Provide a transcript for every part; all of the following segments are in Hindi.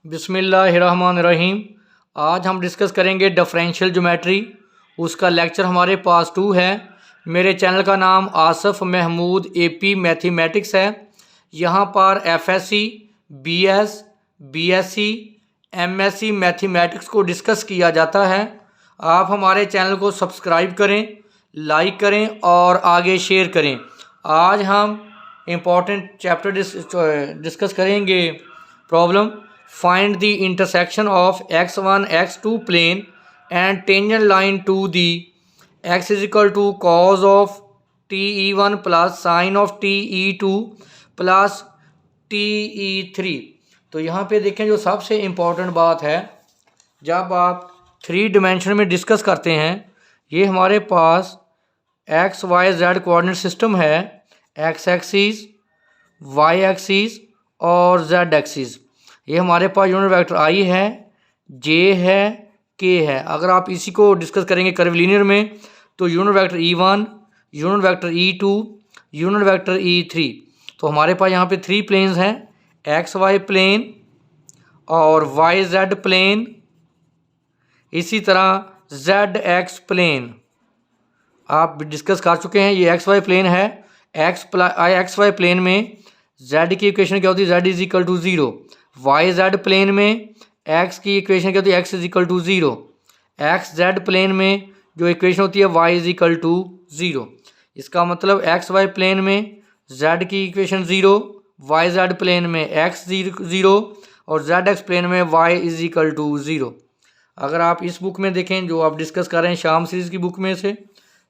बिस्मिल्लाहिर्रहमानिर्रहीम। आज हम डिस्कस करेंगे डिफरेंशियल ज्योमेट्री। उसका लेक्चर हमारे पास 2 है। मेरे चैनल का नाम आसफ़ महमूद एपी मैथमेटिक्स है। यहाँ पर FSc, BS, BSc, MSc mathematics को डिस्कस किया जाता है। आप हमारे चैनल को सब्सक्राइब करें, लाइक करें और आगे शेयर करें। आज हम इम्पॉर्टेंट चैप्टर डिस्कस करेंगे। Problem: find the intersection of x1 x2 plane and tangent line to the x is equal to cos of TE1 plus sine of TE2 plus TE3। तो यहाँ पे देखें, जो सबसे इम्पोर्टेंट बात है, जब आप 3 डिमेंशन में डिस्कस करते हैं, ये हमारे पास X Y Z coordinate system है। एक्स एक्सिस, वाई एक्सिस और जेड एक्सिस। ये हमारे पास यूनिट वेक्टर आई है, जे है, के है। अगर आप इसी को डिस्कस करेंगे कर्वीलिनियर में, तो unit vector E1, unit vector E2, unit vector E3। तो हमारे पास यहाँ पे 3 प्लेन्स हैं, एक्स वाई प्लेन और वाई जेड प्लेन, इसी तरह जेड एक्स प्लेन आप डिस्कस कर चुके हैं। ये एक्स वाई प्लेन है। एक्स वाई प्लेन में जेड की इक्वेशन क्या होती है? Z is equal to 0। Y z plane में एक्स की इक्वेशन क्या होती है? X is equal to 0। X z plane में जो इक्वेशन होती है वाई इज इक्वल टू 0। इसका मतलब एक्स वाई प्लेन में जेड की इक्वेशन 0, वाई जेड प्लेन में एक्स 0 और जेड एक्स प्लेन में वाई इज इक्वल टू 0। अगर आप इस बुक में देखें जो आप डिस्कस कर रहे हैं शाम सीरीज़ की बुक में से,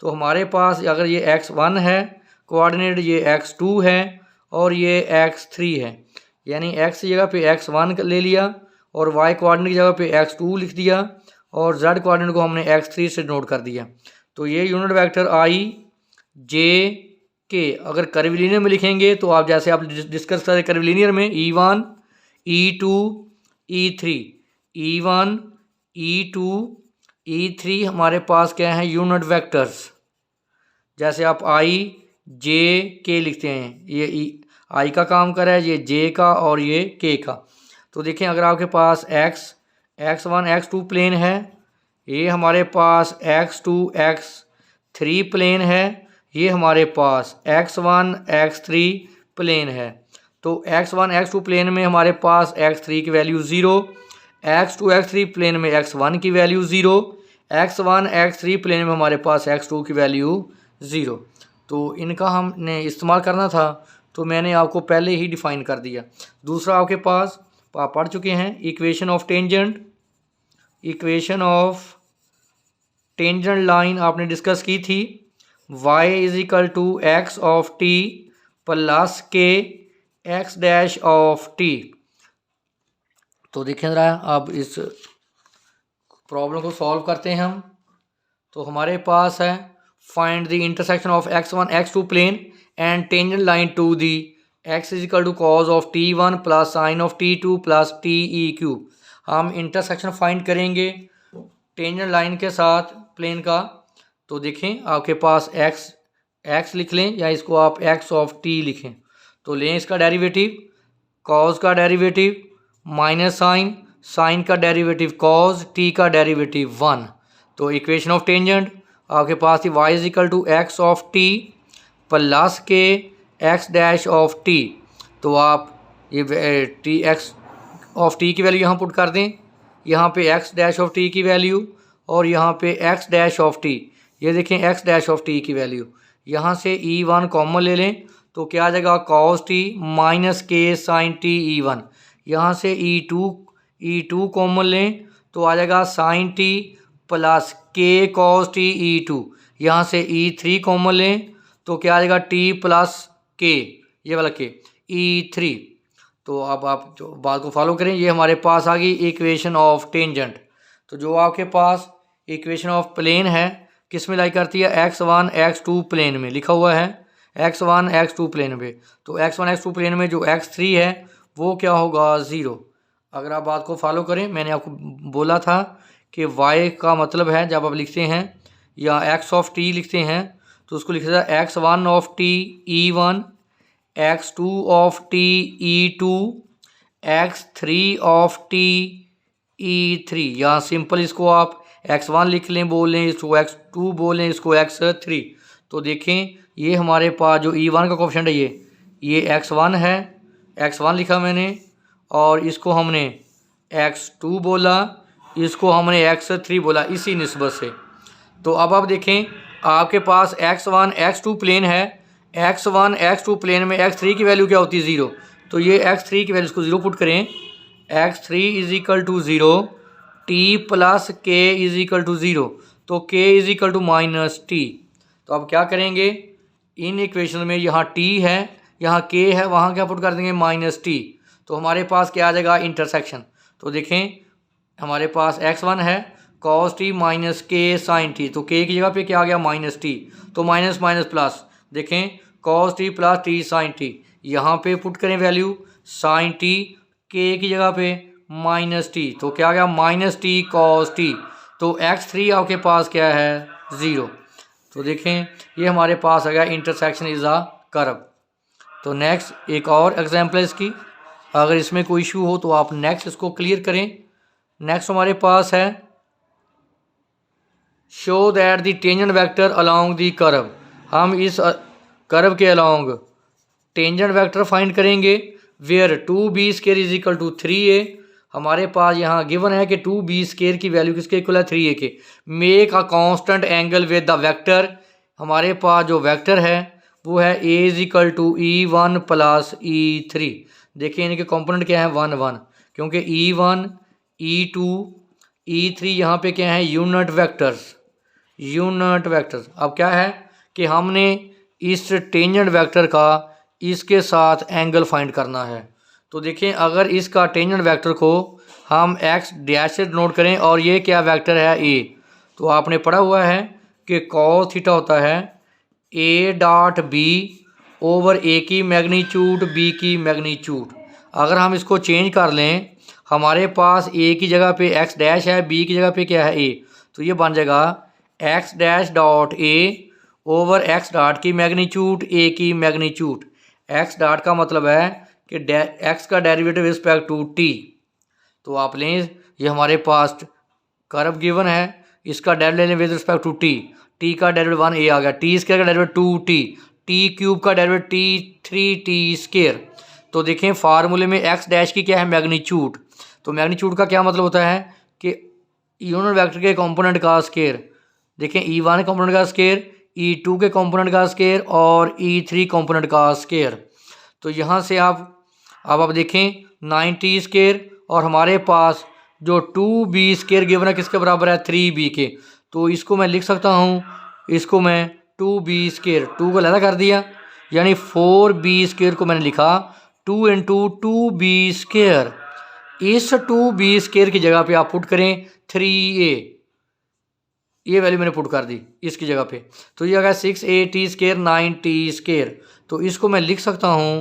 तो हमारे पास अगर ये x1 है कोऑर्डिनेट, ये x2 है और ये x3 है। यानी x की जगह पे x1 ले लिया और y कोऑर्डिनेट की जगह पे x2 लिख दिया और z कोऑर्डिनेट को हमने x3 से नोट कर दिया। तो ये unit vector i, j, k अगर कर्वीलिनियर में लिखेंगे तो आप जैसे आप डिस्कस करें कर्वीलिनियर में E1, E2, E3, E1, E2, E3 हमारे पास क्या है? Unit vectors. जैसे आप आई, जे, के लिखते हैं, ये आई का काम कर रहा है, ये जे का और ये के का। तो देखें, अगर आपके पास x1 x2 प्लेन है, ये हमारे पास x2 x3 प्लेन है, ये हमारे पास x1 x3 प्लेन है। तो x1 x2 प्लेन में हमारे पास x3 की वैल्यू 0, x2 x3 प्लेन में x1 की वैल्यू 0, x1 x3 प्लेन में हमारे पास x2 की वैल्यू 0। तो इनका हमने इस्तेमाल करना था, तो मैंने आपको पहले ही डिफ़ाइन कर दिया। दूसरा आपके पास आप पढ़ चुके हैं equation of tangent. Equation of tangent line आपने डिस्कस की थी। y is equal to x of t plus के एक्स डैश ऑफ t। तो देखें ज़रा, अब इस प्रॉब्लम को सॉल्व करते हैं हम। तो हमारे पास है find the intersection of x1 x2 plane and tangent line to the x is equal to cos of T1 plus sine of T2 plus TE3। हम इंटरसेक्शन फाइंड करेंगे टेंजेंट लाइन के साथ प्लेन का। तो देखें, आपके पास x लिख लें या इसको आप x ऑफ t लिखें। तो लें इसका डेरिवेटिव, कॉज का डेरिवेटिव माइनस साइन का डेरिवेटिव कॉज, t का डेरिवेटिव 1। तो इक्वेशन ऑफ टेंजेंट आपके पास थी y is equal to x of t plus के एक्स डैश ऑफ t। तो आप ये टी एक्स ऑफ t की वैल्यू यहाँ पुट कर दें, यहाँ पे एक्स डैश ऑफ t की वैल्यू और यहाँ पे एक्स डैश ऑफ t। ये देखें एक्स डैश ऑफ t की वैल्यू, यहाँ से E1 कॉमन ले लें तो क्या आ जाएगा? Cos t minus k sign TE1। यहाँ से E2 कॉमन लें तो आ जाएगा साइन t प्लस के कॉस TE2। यहाँ से E3 कॉमन लें तो क्या आ जाएगा? t प्लस के, ये वाला के, E3। तो अब आप जो बात को फॉलो करें, ये हमारे पास आ गई इक्वेशन ऑफ टेंजेंट। तो जो आपके पास इक्वेशन ऑफ प्लेन है किस में लाई करती है? x1 x2 प्लेन में लिखा हुआ है, x1 x2 प्लेन पे। तो x1 x2 प्लेन में जो x3 है वो क्या होगा? 0। अगर आप बात को फॉलो करें, मैंने आपको बोला था कि y का मतलब है जब आप लिखते हैं या x ऑफ t लिखते हैं तो उसको लिखा जाए x1 of t E1, x2 of t E2, x3 of T e3। यहाँ सिंपल इसको आप x1 लिख लें, बोल लें, इसको x2 बोल लें, इसको x3। तो देखें ये हमारे पास जो e1 का कोफिशिएंट है ये x1 है, x1 लिखा मैंने, और इसको हमने x2 बोला, इसको हमने x3 बोला इसी निस्बत से। तो अब आप देखें आपके पास x1 x2 प्लेन है, x1 x2 प्लेन में x3 की वैल्यू क्या होती है 0। तो ये x3 की वैल्यू इसको 0 पुट करें, x3 is equal to 0, t plus k is equal to 0, तो k is equal to minus t. तो अब क्या करेंगे, इन इक्वेशन में यहाँ t है, यहाँ k है, वहाँ क्या पुट कर देंगे माइनस टी। तो हमारे पास क्या आ जाएगा इंटरसेक्शन। तो देखें हमारे पास x1 है cos t minus k sine t, तो k की जगह पे क्या आ गया माइनस टी, तो माइनस माइनस प्लस, देखें cos t plus t sine t, यहाँ पे पुट करें वैल्यू साइन टी, k की जगह पे माइनस टी, तो क्या आ गया माइनस टी कॉस टी। तो x3 आपके पास क्या है 0। तो देखें ये हमारे पास आ गया इंटरसेक्शन इज अ कर्व। तो नेक्स्ट एक और एग्जांपल है इसकी, अगर इसमें कोई इशू हो तो आप नेक्स्ट इसको क्लियर करें। नेक्स्ट हमारे पास है show that the tangent vector along the curve. हम इस कर्व के अलोंग टेंजेंट वेक्टर फाइंड करेंगे where 2b square is equal to 3a। हमारे पास यहाँ गिवन है कि 2b स्क्वायर की वैल्यू किसके इक्वल है 3a के। Make a constant angle with the vector, हमारे पास जो वेक्टर है वो है a is equal to e1 plus e3। देखिए इनके कंपोनेंट क्या है 1 1, क्योंकि e1 e2 e3 यहाँ पे क्या है यूनिट वेक्टर्स, यूनिट वेक्टर्स। अब क्या है कि हमने इस टेंजेंट वेक्टर का इसके साथ एंगल फाइंड करना है। तो देखें अगर इसका टेंजेंट वेक्टर को हम x डैश से नोट करें और ये क्या वेक्टर है a, तो आपने पढ़ा हुआ है कि cos थीटा होता है a dot b over a की मैग्नीट्यूड b की मैग्नीट्यूड। अगर हम इसको चेंज कर लें, हमारे पास a की जगह पे x डैश है, b की जगह पे क्या है a, तो ये बन जाएगा x dash dot a over x dot की मैग्नीट्यूड a की मैग्नीट्यूड। x डॉट का मतलब है कि x का डेरिवेटिव रिस्पेक्ट टू t। तो आप लें ये हमारे पास कर्व गिवन है, इसका डेरिवेटिव लें विद रिस्पेक्ट टू t का डेरिवेटिव 1a आ गया, t स्क्वायर का डेरिवेटिव 2t, t क्यूब का डेरिवेटिव 3t स्क्वायर। तो देखें फार्मूले में x डैश की क्या है मैग्नीट्यूड, तो मैग्नीट्यूड का क्या मतलब होता है कि यूनिट वेक्टर के कंपोनेंट का स्क्वायर। देखें e1 कंपोनेंट का स्क्वायर, e2 के कंपोनेंट का स्क्वायर और e3 कंपोनेंट का स्क्वायर। तो यहाँ से आप देखें 9t स्क्वायर और हमारे पास जो 2b स्क्वायर गिवन है किसके बराबर है 3b के। तो इसको मैं लिख सकता हूँ, इसको मैं 2b स्क्वायर 2 को अलग कर दिया, यानी 4b स्क्वायर को मैंने लिखा 2 इंटू 2b स्क्वायर। इस 2b स्क्वायर की जगह पे आप पुट करें 3a, ये वैल्यू मैंने पुट कर दी इसकी जगह पे, तो ये आ गया 6at स्क्वायर 9t स्क्वायर। तो इसको मैं लिख सकता हूँ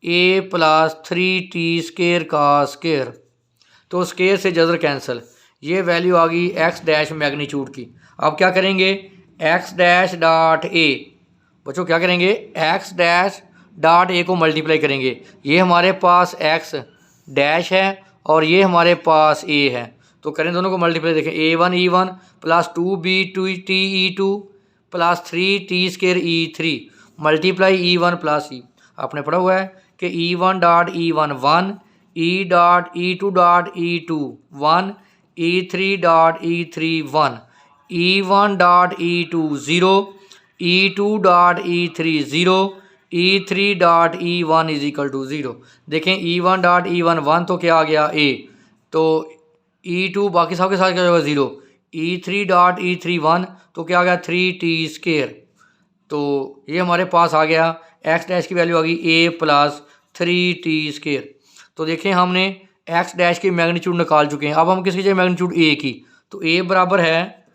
a प्लस 3t स्क्वायर का स्क्वायर। तो स्क्वायर से जजर कैंसिल, ये वैल्यू आ गई x डैश मैग्नीट्यूड की। अब क्या करेंगे x डैश डॉट a, बच्चों क्या करेंगे x डैश डॉट a को मल्टीप्लाई करेंगे। ये हमारे पास x डैश है और ये हमारे पास a है, तो करें दोनों को मल्टीप्लाई। देखें a1 e1 plus 2b 2t e2 plus 3t square e3 multiply e1 plus e। आपने पढ़ा हुआ है कि e1 dot e1 1, e dot e2 dot e2 1, e3 dot e3 1, e1 dot e2 0, e2 dot e3 0, e3 dot e1 is equal to 0। देखें e1 डॉट e1 1 तो क्या आ गया a, तो e2 बाकी सब के साथ क्या होगा 0, e3 डॉट e3 1 तो क्या आ गया 3t स्क्वायर। तो ये हमारे पास आ गया x डैश की वैल्यू आ गई a प्लस 3t स्क्वायर। तो देखें हमने x डैश की मैग्नीट्यूड निकाल चुके हैं, अब हम किसकी चाहिए मैग्नीट्यूड a की, तो a बराबर है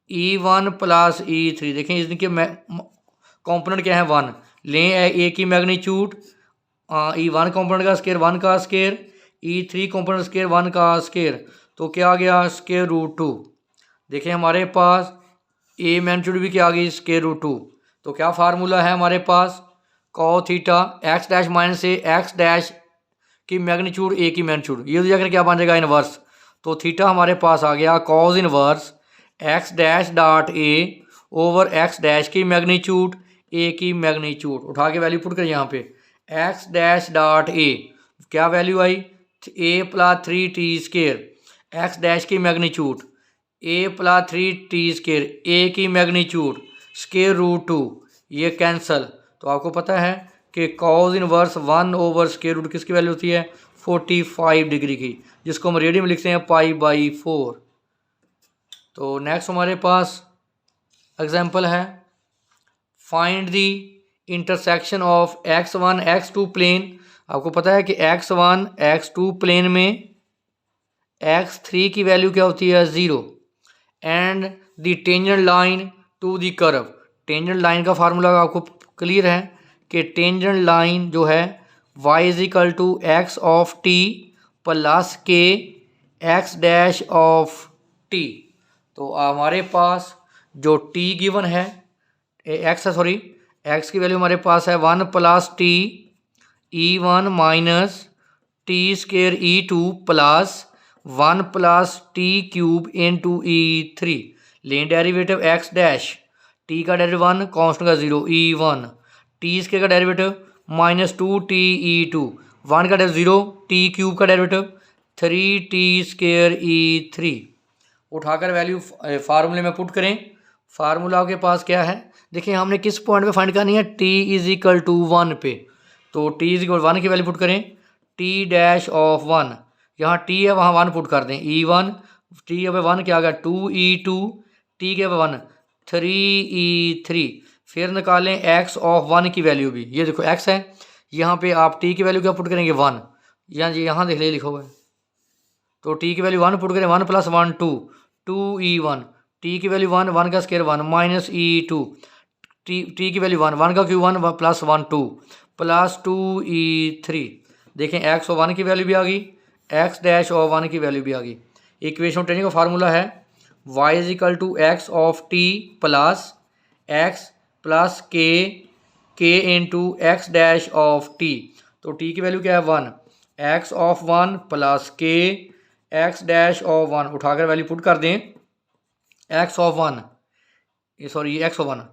e1 प्लस e3। देखें इनके कॉम्पोनेंट क्या है 1, लें a की मैग्नीट्यूड e1 कॉम्पोनेंट का स्क्वायर 1 का स्क्वायर, e3 कॉम्पोनेंट स्क्वायर 1 का स्क्वायर, तो क्या आ गया स्क्वायर रूट 2। देखें हमारे पास a मैग्नीट्यूड भी क्या आ गई स्क्वायर रूट 2। तो क्या फार्मूला है हमारे पास cos theta x dash minus से x डैश की मैग्नीट्यूड ए की मैग्नीट्यूड, ये जाकर क्या बन जाएगा इनवर्स। तो थीटा हमारे पास आ गया cause inverse x dash dot ए ओवर एक्स डैश की मैग्नीट्यूड ए की मैग्नीट्यूड। उठा के वैल्यू पुट कर यहाँ पे एक्स डैश डॉट ए क्या value I A plus 3t square X dash की magnitude A plus 3t square A की मैग्नीट्यूड स्केयर रूट 2, ये कैंसल। तो आपको पता है कि cos inverse 1 over square root किसकी वैल्यू होती है 45 डिग्री की, जिसको हम रेडियन में लिखते हैं π/4। तो नेक्स्ट हमारे पास एग्जाम्पल है find the intersection of x1 x2 plane. आपको पता है कि x1 x2 प्लेन में x3 की वैल्यू क्या होती है 0 and the tangent line to the curve. Tangent line का फार्मूला आपको क्लियर है कि टेंजेंट लाइन जो है y is equal to x of t plus के एक्स डैश ऑफ t। तो हमारे पास जो t गिवन है x की वैल्यू हमारे पास है 1 plus t e1 minus t square e2 plus 1 plus t cube into e3। लें डेरिवेटिव x डैश t का डेरिवेटिव 1 कॉन्स्टेंट का 0 e1 टी स्केयर का डेरिवेटिव माइनस 2t e2 1 का डेरिवेटिव 0 टी क्यूब का डेरिवेटिव 3t स्केयर e3। उठाकर वैल्यू फार्मूले में पुट करें। फार्मूला आपके पास क्या है देखिए, हमने किस पॉइंट पे फाइंड करनी है t इज इक्वल टू 1 पे। तो t इज इक्वल 1 की वैल्यू पुट करें t डैश ऑफ 1, यहाँ t है वहाँ 1 पुट कर दें e1 t के 1 क्या आ गया 2e2 t के 1 3e3। फिर निकालें x ऑफ 1 की वैल्यू भी, ये देखो x है, यहाँ पे आप t की वैल्यू क्या पुट करेंगे 1, यहाँ देख ले लिखा हुआ है। तो t की वैल्यू 1 पुट करें 1 प्लस 1 2e1 t की वैल्यू 1 1 का स्केयर 1 माइनस e2 टी की वैल्यू 1 1 का क्यू 1 प्लस 1 2 प्लस 2e3। देखें x और 1 की वैल्यू भी आ गई, x डैश और 1 की वैल्यू भी आ गई। इक्वेशन ऑफ टेंजेंट का फार्मूला है y is equal to x of t plus x plus K into X dash of t। तो t की वैल्यू क्या है 1 x ऑफ 1 प्लस के एक्स डैश ऑफ 1। उठाकर वैल्यू पुट कर दें x of 1 x of 1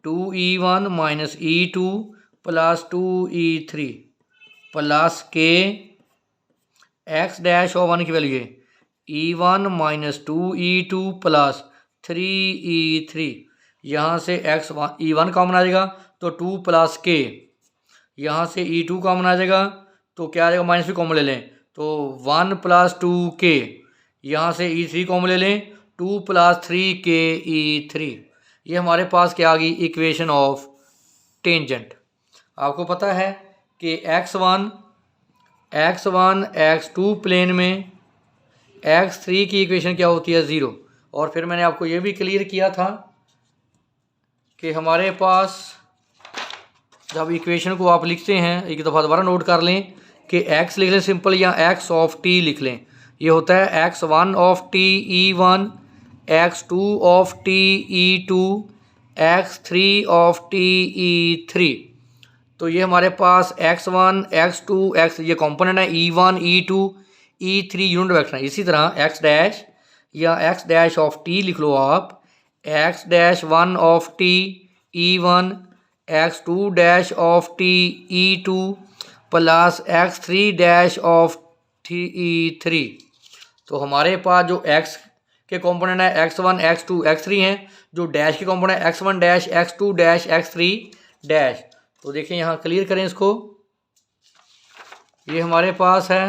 2e1 minus e2 plus 2e3 plus के एक्स डैश और 1 की वैल्यू है e1 minus 2e2 plus 3e3। यहाँ से एक्स e1 कॉमन आ जाएगा तो 2 प्लस के, यहाँ से e2 कॉमन आ जाएगा तो क्या आ जाएगा माइनस भी कॉमन ले लें तो 1 प्लस 2k, यहाँ से e3 कॉमन ले लें 2 प्लस 3k e3। ये हमारे पास क्या आ गई इक्वेशन ऑफ टेंजेंट। आपको पता है कि x1 x2 प्लेन में x3 की इक्वेशन क्या होती है 0। और फिर मैंने आपको ये भी क्लियर किया था कि हमारे पास जब इक्वेशन को आप लिखते हैं, एक दफ़ा दोबारा नोट कर लें कि x लिख लें सिंपल या x ऑफ t लिख लें। ये होता है x1 of t e1 x2 of t e2 x3 of t e3। तो ये हमारे पास x1 x2 x ये कंपोनेंट है e1 e2 e3 unit vector है। इसी तरह x डैश या x डैश ऑफ t लिख लो आप x dash 1 of t e1 x2 dash of t e2 plus x3 dash of t e3। तो हमारे पास जो x के कंपोनेंट है x1 x2 x3 हैं, जो डैश के कंपोनेंट है x1 dash x2 dash x3 dash. तो देखें यहाँ क्लियर करें इसको, ये हमारे पास है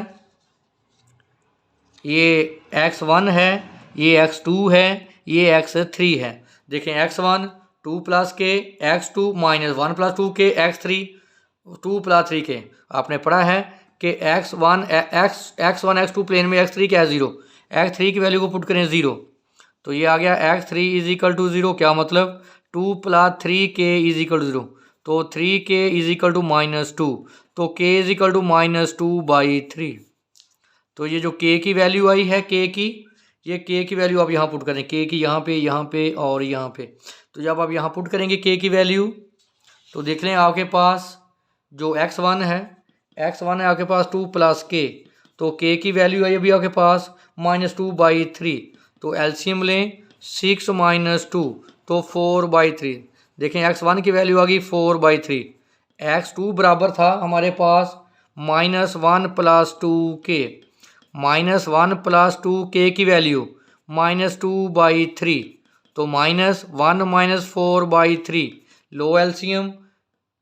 ये x1 है, ये x2 है, ये x3 है। देखें x1 2 प्लस के x2 माइनस 1 प्लस 2 के x3 2 प्लस 3 के। आपने पढ़ा है कि x1 x2 प्लेन में x3 क्या है 0, x3 की वैल्यू को पुट करें 0 तो ये आ गया x3 इज इक्वल टू 0। क्या मतलब 2 plus 3k is equal to 0, तो 3k इज इक्वल टू -2, तो k इज इक्वल टू -2/3। तो ये जो k की वैल्यू आई है k की, ये k की वैल्यू आप यहाँ पुट करें, k की यहाँ पे और यहाँ पे। तो जब आप यहाँ पुट करेंगे k की वैल्यू तो देख लें आपके पास जो x1 है x1 है आपके पास 2 प्लस के, तो k की वैल्यू है अभी आपके पास -2/3, तो एलसीएम लें 6 - 2 तो 4/3। देखें x1 की वैल्यू आ गई 4/3, x2 बराबर था हमारे पास -1 + 2k, -1 + 2k की वैल्यू -2/3, तो -1 - 4/3, लो एलसीएम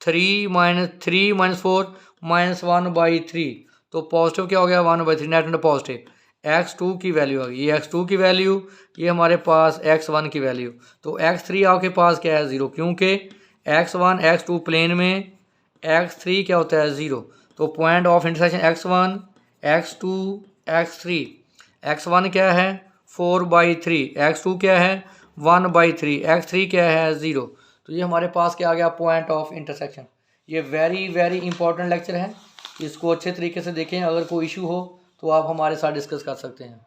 3 - 4 -1/3, तो पॉजिटिव क्या हो गया 1/3, नेट एंड पॉजिटिव। x2 की वैल्यू आ गई, ये x2 की वैल्यू, ये हमारे पास x1 की वैल्यू, तो x3 आपके पास क्या है 0, क्योंकि x1 x2 प्लेन में, x3 क्या होता है 0, तो point of intersection x1 x2 x3, x1 क्या है 4/3, x2 क्या है 1/3, x3 क्या है 0, तो ये हमारे पास क्या आ गया पॉइंट ऑफ इंटरसेक्शन। ये वेरी इंपॉर्टेंट लेक्चर है, इसको अच्छे तरीके से देखें। अगर कोई इशू हो तो आप हमारे साथ डिस्कस कर सकते हैं।